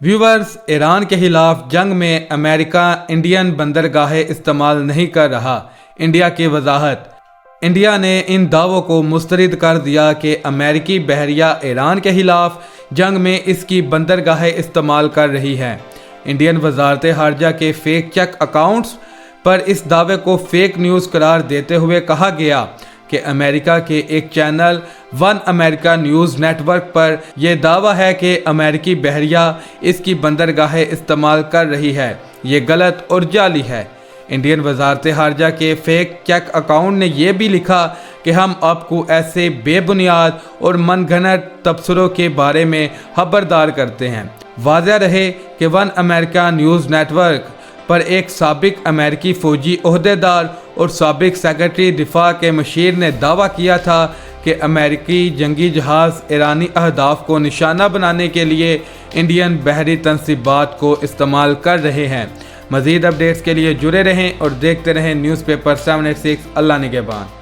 Viewers, Iran के खिलाफ जंग में अमेरिका इंडियन बंदरगाहें इस्तेमाल नहीं कर रहा। इंडिया की वजाहत। इंडिया ने इन दावों को मुस्तरद कर दिया कि अमेरिकी बहरिया ईरान के खिलाफ जंग में इसकी बंदरगाहें इस्तेमाल कर रही है। इंडियन वजारत खारजा के फेक चेक अकाउंट्स पर इस दावे को फेक न्यूज़ करार देते हुए कहा गया कि अमेरिका के एक channel one America news network पर यह दावा है कि अमेरिकी बहरिया इसकी बंदरगाहें इस्तेमाल कर रही है। ये गलत और जाली है। इंडियन वजारत खारजा के फेक चेक अकाउंट ने यह भी लिखा कि हम आपको ऐसे बेबुनियाद और मनगढ़ंत तबसरों के बारे में खबरदार करते हैं। वाज़ह रहे कि वन अमेरिका न्यूज़ नेटवर्क पर एक साबिक अमेरिकी फ़ौजी ओहदेदार और साबिक सेक्रेटरी दिफा के मशीर ने दावा किया था कि अमेरिकी जंगी जहाज़ ईरानी अहदाफ को निशाना बनाने के लिए इंडियन बहरी तनसीबात को इस्तेमाल कर रहे हैं। मज़ीद अपडेट्स के लिए जुड़े रहें और देखते रहें न्यूज़पेपर 786। अल्लाह निगहबान।